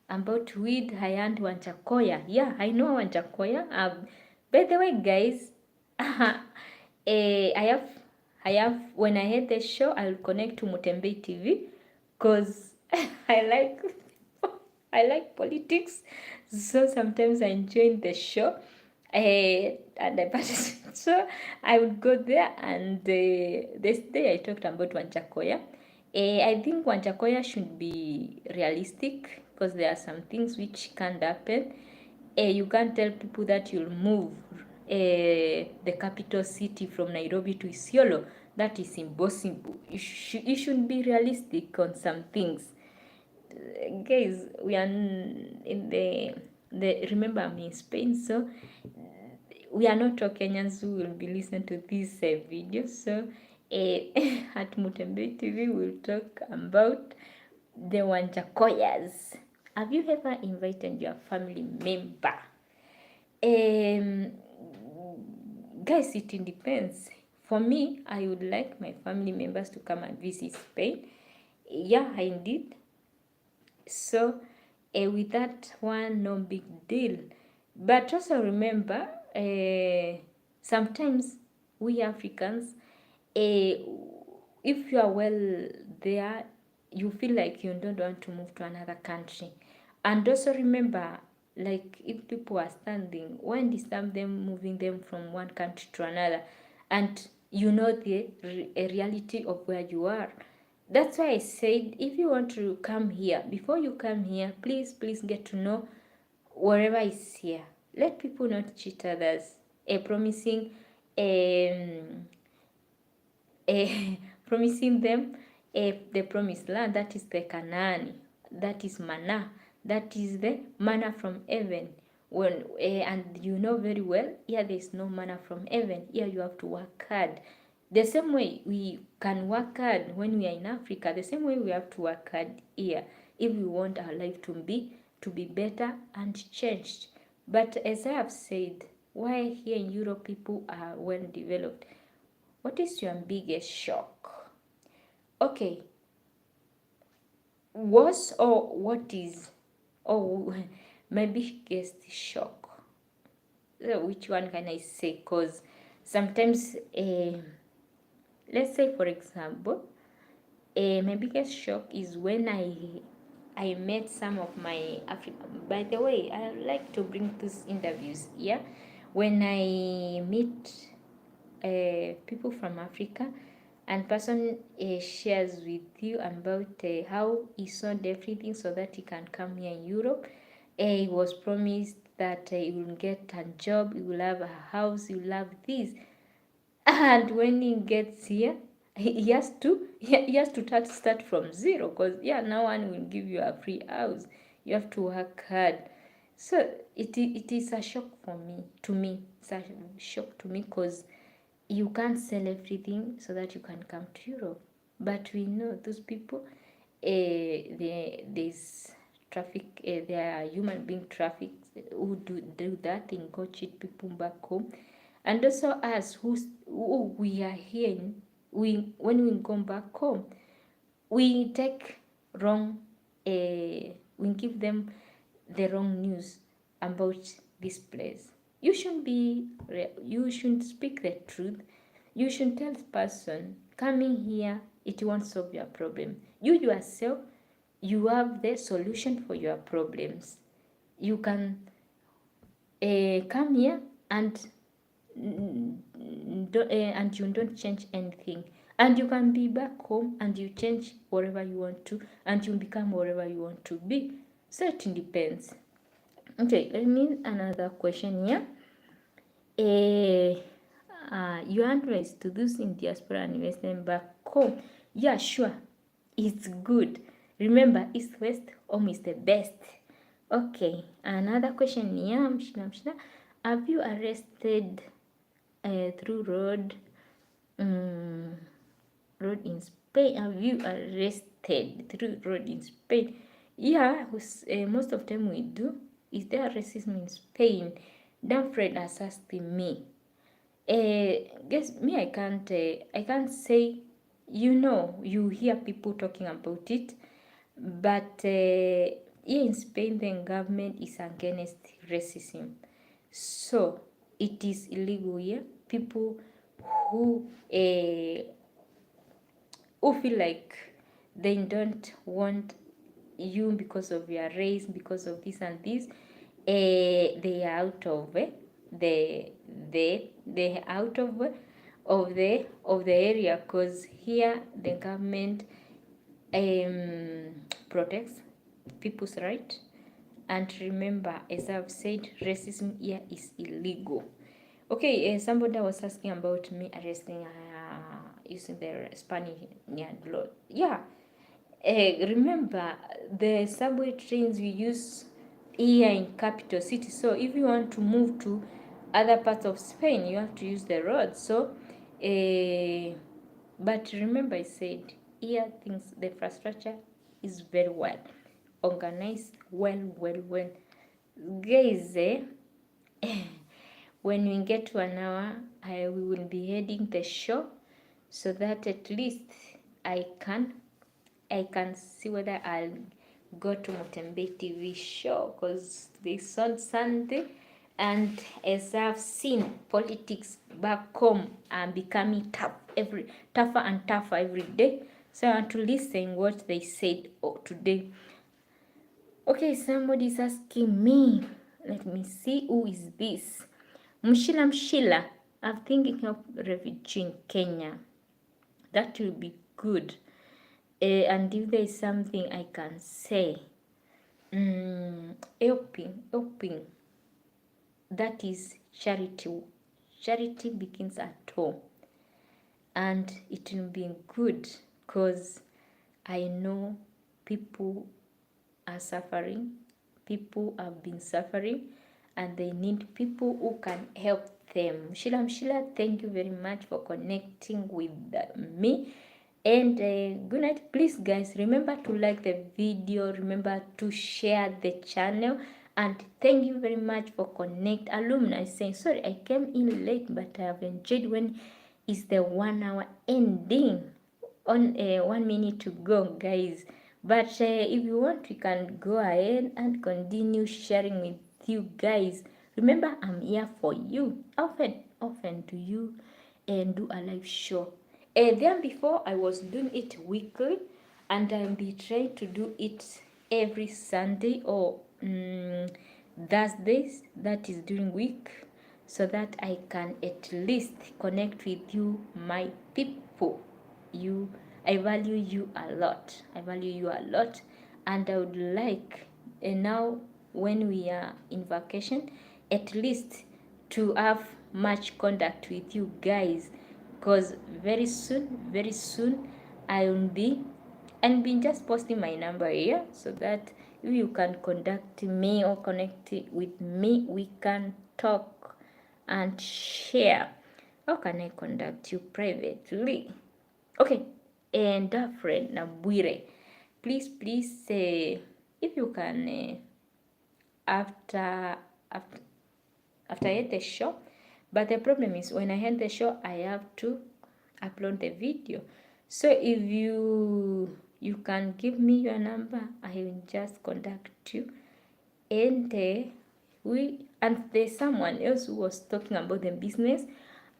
about weed, I and Wanchakoya. Yeah, I know Wanchakoya. By the way, guys, I have when I hit the show, I'll connect to Mutembei TV, because I like politics. So sometimes I join the show. And I participate. So I would go there, and this day I talked about Wanchakoya. I think Wanchakoya should be realistic, because there are some things which can't happen. You can't tell people that you'll move the capital city from Nairobi to Isiolo. That is impossible. You should be realistic on some things. Guys, we are in the remember I'm in Spain, so we are not all Kenyans who will be listening to this video. So at Mutembei TV we'll talk about the Wanjakoyas. Have you ever invited your family member? Guys, it depends. For me, I would like my family members to come and visit Spain. Yeah, I did. So with that one, no big deal. But also remember, sometimes we Africans, if you are well there, you feel like you don't want to move to another country. And also remember, like if people are standing, why disturb them moving them from one country to another? And you know the reality of where you are. That's why I said, if you want to come here, before you come here, please get to know wherever is here. Let people not cheat others. Promising promising them the promised land, that is the Canaan, that is manna, that is the manna from heaven. When and you know very well, here there is no manna from heaven. Here you have to work hard. The same way we can work hard when we are in Africa, the same way we have to work hard here if we want our life to be better and changed. But as I have said, why here in Europe people are well developed? What is your biggest shock? Okay. Was or what is? Oh, my biggest shock. Which one can I say? Because sometimes, let's say for example, my biggest shock is when I met some of my African. By the way, I like to bring these interviews here. When I meet people from Africa, and person shares with you about how he sold everything so that he can come here in Europe. He was promised that he will get a job, he will have a house, he will have this. And when he gets here, he has to start from zero, because no one will give you a free house. You have to work hard. So it is a shock to me. It's a shock to me, because you can't sell everything so that you can come to Europe. But we know those people, there's traffic, there are human being traffic who do that thing, go cheat people back home. And also us who we are here, when we go back home, we take wrong, we give them the wrong news about this place. You shouldn't speak the truth. You should tell the person coming here, it won't solve your problem. You yourself, you have the solution for your problems. You can come here and and you don't change anything, and you can be back home and you change whatever you want to, and you become whatever you want to be. So it depends. Okay, let me another question here. Your advice to those in diaspora and investment back home? Yeah, sure, it's good. Remember, east west home is the best. Okay, another question here. Have you arrested through road in Spain? Have you arrested through road in Spain? Yeah, most of them we do. Is there racism in Spain? Dan Fred has asked me. Guess me, I can't say. You hear people talking about it, but here in Spain, the government is against racism, so it is illegal here. People who feel like they don't want you because of your race, because of this and this, they are out of they out of the area, because here the government protects people's right. And remember, as I've said, racism here is illegal. Okay, somebody was asking about me arresting using the Spanish law. Yeah, remember the subway trains we use here in capital city. So if you want to move to other parts of Spain, you have to use the road. So, but remember, I said here the infrastructure is very well organized, well. Guys, when we get to an hour, we will be heading the show, so that at least I can see whether I'll go to Mutembe TV show, because this on Sunday, and as I've seen, politics back home are becoming tougher and tougher every day. So I want to listen what they said today. Okay, somebody's asking me. Let me see, who is this? Mshila. I'm thinking of refugee in Kenya. That will be good. And if there is something I can say, helping, that is charity. Charity begins at home, and it will be good, because I know people are suffering, people have been suffering, and they need people who can help them. Mshila, thank you very much for connecting with me. And good night. Please, guys, remember to like the video, remember to share the channel, and thank you very much for connect. Alumni saying sorry I came in late, but I have enjoyed when it's the 1 hour ending on 1 minute to go, guys. But if you want, we can go ahead and continue sharing with you guys. Remember, I'm here for you. Often do you do a live show. Then before, I was doing it weekly, and I'll be trying to do it every Sunday or Thursdays, that is during week, so that I can at least connect with you, my people. I value you a lot. And I would like, now when we are in vacation, at least to have much contact with you guys. because very soon I will be just posting my number here, so that if you can contact me or connect with me, we can talk and share. How can I contact you privately? Okay, and friend Nabwire, please if you can after after after I end the show. But the problem is when I end the show, I have to upload the video. So if you can give me your number, I will just contact you. And there's someone else who was talking about the business.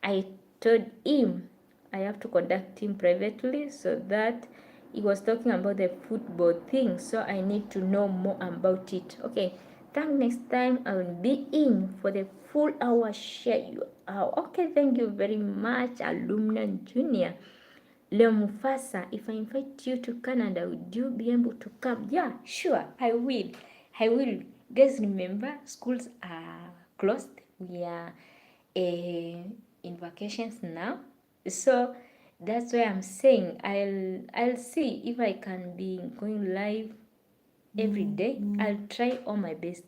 I told him I have to contact him privately, so that he was talking about the football thing, so I need to know more about it. Okay, thank next time I will be in for the full hour share you out. Okay, thank you very much, Alumna Junior. Leo Mufasa, if I invite you to Canada, would you be able to come? Yeah, sure, I will. I will. Guys, remember, schools are closed. We are in vacations now. So that's why I'm saying I'll see if I can be going live every day. I'll try all my best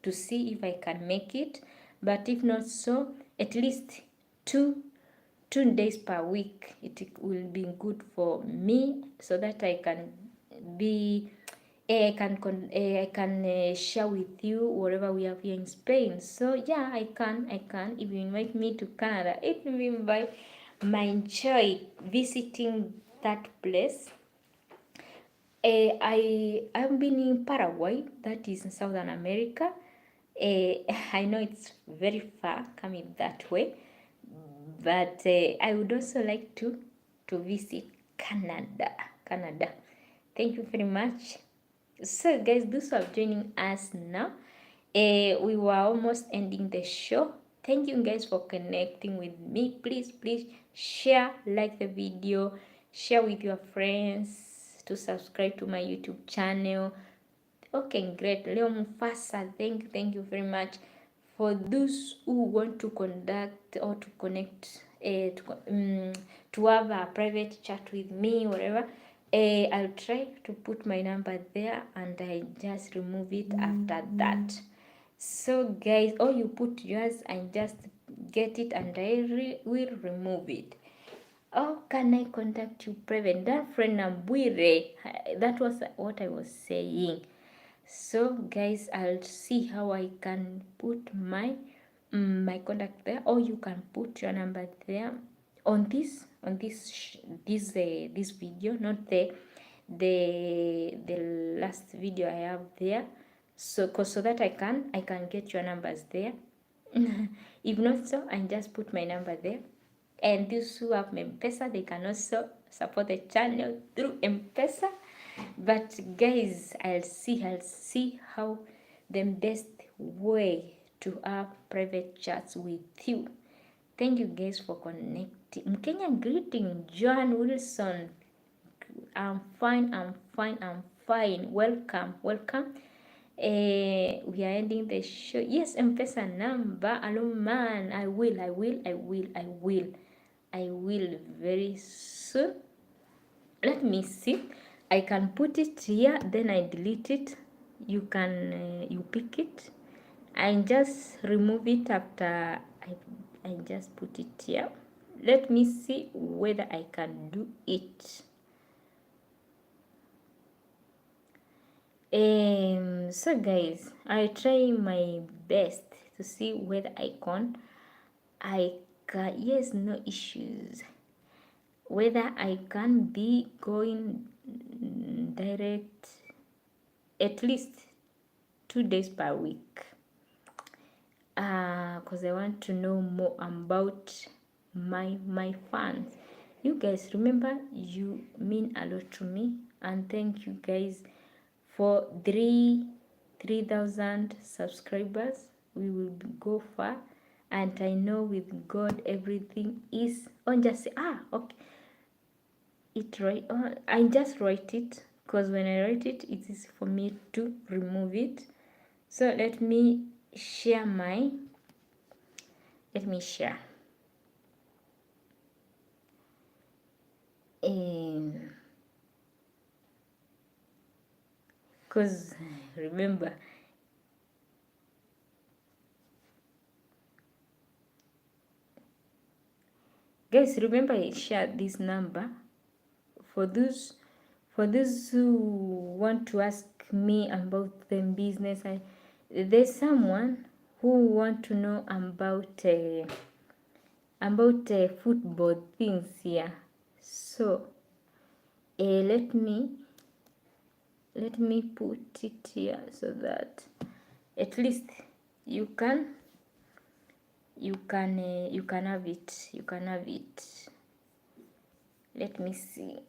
to see if I can make it. But if not so, at least two days per week, it will be good for me, so that I can be I can share with you whatever we have here in Spain. So yeah, I can. If you invite me to Canada, it will be my enjoy visiting that place. I've been in Paraguay, that is in Southern America. I know it's very far coming that way, but I would also like to visit Canada. Thank you very much. So guys, those who are joining us now, we were almost ending the show. Thank you guys for connecting with me. Please share, like the video, share with your friends, to subscribe to my YouTube channel. Okay, great. Leo Mufasa, thank you very much. For those who want to conduct or to connect, to have a private chat with me, whatever, I'll try to put my number there, and I just remove it after that. So guys, or you put yours and just get it, and I will remove it. How can I contact you private? That friend Nabwire, that was what I was saying. So guys, I'll see how I can put my contact there, or you can put your number there on this video, not the last video I have there, so that I can get your numbers there. If not so, I just put my number there. And those who have M-Pesa, they can also support the channel through M-Pesa. But guys, I'll see how the best way to have private chats with you. Thank you guys for connecting. Kenya greeting, Joan Wilson. I'm fine. Welcome. We are ending the show. Yes, M-Pesa number. Hello man, I will very soon. Let me see. I can put it here, then I delete it. You can you pick it. I just remove it after I just put it here. Let me see whether I can do it. So guys, I try my best to see whether I can. Yes, no issues. Whether I can be going direct at least 2 days per week, because I want to know more about my fans. You guys, remember, you mean a lot to me, and thank you guys for 3,000 subscribers. We will go far, and I know with God everything is on. Just say okay, I just write it, because when I write it, it is for me to remove it. So let me share Because remember, guys, remember I shared this number for those who want to ask me about the business. There's someone who want to know about football things here. So let me put it here so that at least you can have it. Let me see.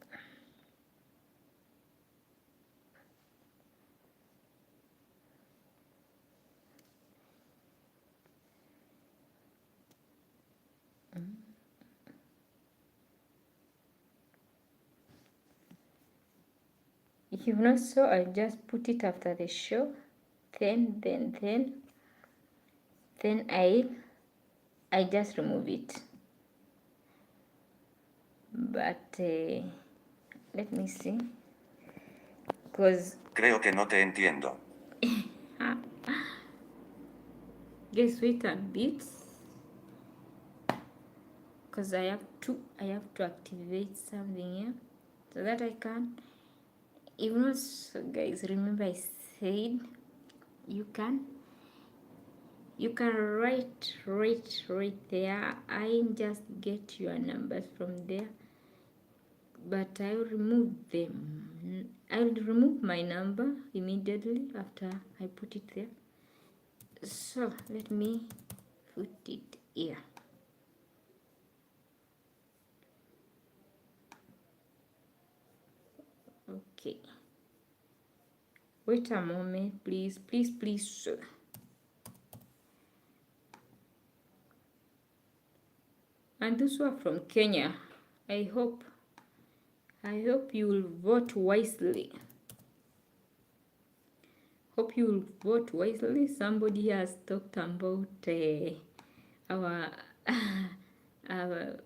If you've not so, I just put it after the show. Then I just remove it. But let me see. Because creo que no te entiendo. Just wait a bit. Because I have to activate something here so that I can. Even also, guys, remember I said you can write right there. I just get your numbers from there, but I will remove them. I will remove my number immediately after I put it there. So let me put it here. Okay, wait a moment, please. And those who are from Kenya, I hope you will vote wisely. Somebody has talked about our our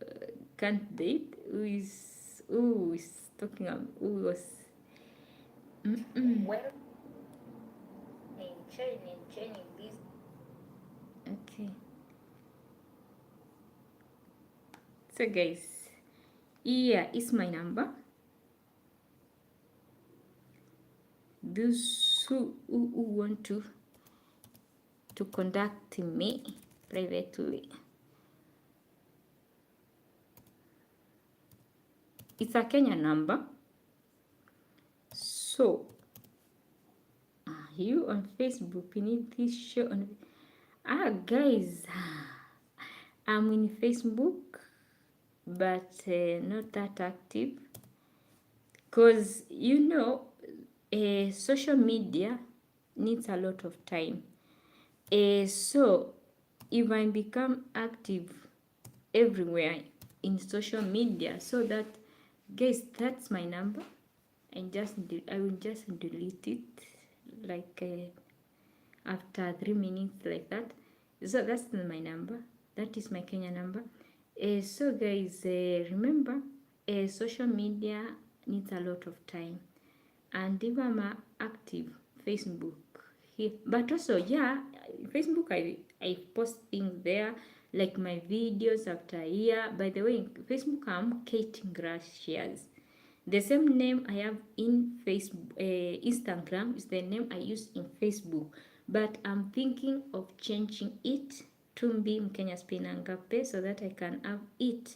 candidate who is talking about who was well enjoying this. Okay. So guys, here is my number. Those who want to contact me privately, it's a Kenya number. So you on Facebook, you need this show on. Guys, I'm in Facebook, but not that active, because social media needs a lot of time. So if I become active everywhere in social media, so that, guys, that's my number, and I will just delete it like after 3 minutes, like that. So that's my number. That is my Kenya number. So guys, remember, social media needs a lot of time, and if I'm active Facebook here, but also Facebook, I post things there, like my videos after a year. By the way, Facebook, I'm Kate Gracias. The same name I have in Facebook, Instagram is the name I use in Facebook, but I'm thinking of changing it to be Mkenya Spain Agape, so that I can have it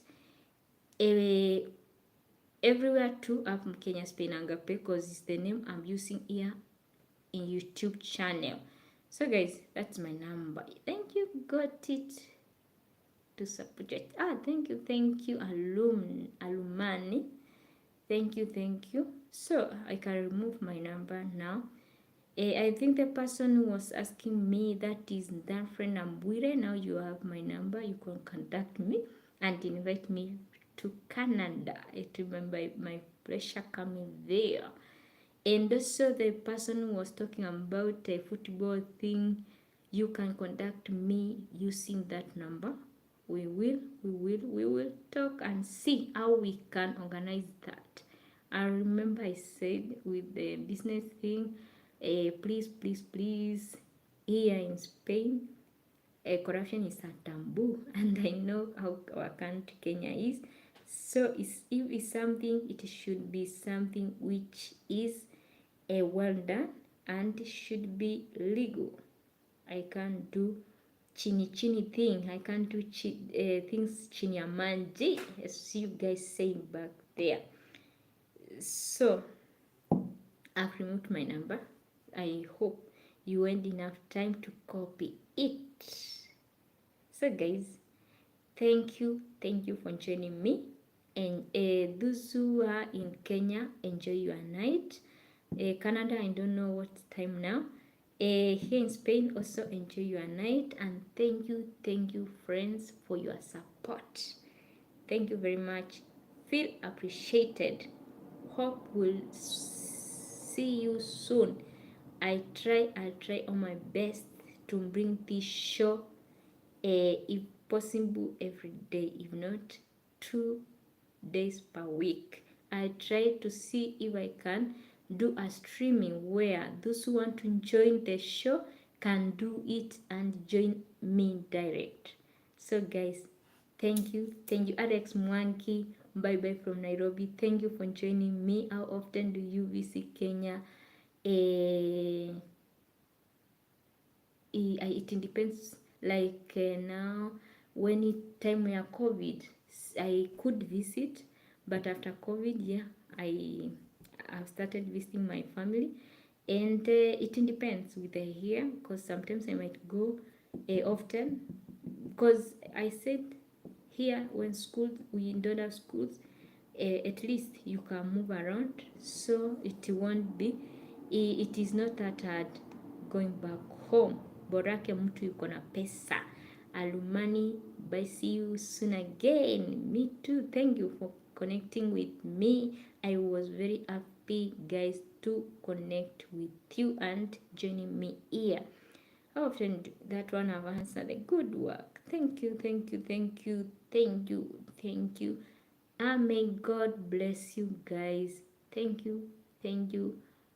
everywhere to have Mkenya Spain Agape, because it's the name I'm using here in YouTube channel. So guys, that's my number. Thank you, got it to support it. Thank you, Alumani. Thank you. So I can remove my number now. I think the person who was asking me, that is Danfriend Ambwire. Now you have my number. You can contact me and invite me to Canada. I remember my pressure coming there. And also the person who was talking about a football thing, you can contact me using that number. we will talk and see how we can organize that. I remember I said with the business thing, please, here in Spain, corruption is a taboo, and I know how our country Kenya is. So if it's something, it should be something which is well done and should be legal. I can't do chini thing. I can't do things chini ya manji, as you guys saying back there. So I've removed my number. I hope you had enough time to copy it. So guys, thank you for joining me. And those who are in Kenya, enjoy your night. Canada, I don't know what time now. Here in Spain, also enjoy your night. And thank you friends for your support. Thank you very much. Feel appreciated. Hope we'll see you soon. I'll try on my best to bring this show, if possible, every day, if not 2 days per week. I try to see if I can do a streaming where those who want to join the show can do it and join me direct. So guys, thank you Alex Mwangi, bye bye from Nairobi. Thank you for joining me. How often do you visit Kenya? It depends. Like now, when it time where COVID, I could visit, but after COVID, yeah, I've started visiting my family, and it depends with the here, because sometimes I might go often, because I said here when school we don't have schools, at least you can move around, so it won't be, it is not that hard going back home. Borake mtu yuko na pesa. Alumani, bye, see you soon again. Me too. Thank you for connecting with me. I was very happy, guys, to connect with you and joining me here. How often that one have answered? Good work. Thank you. And may God bless you guys. Thank you.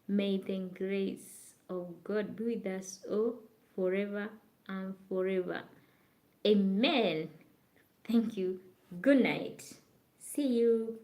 May the grace of God be with us all forever and forever. Amen. Thank you. Good night. See you.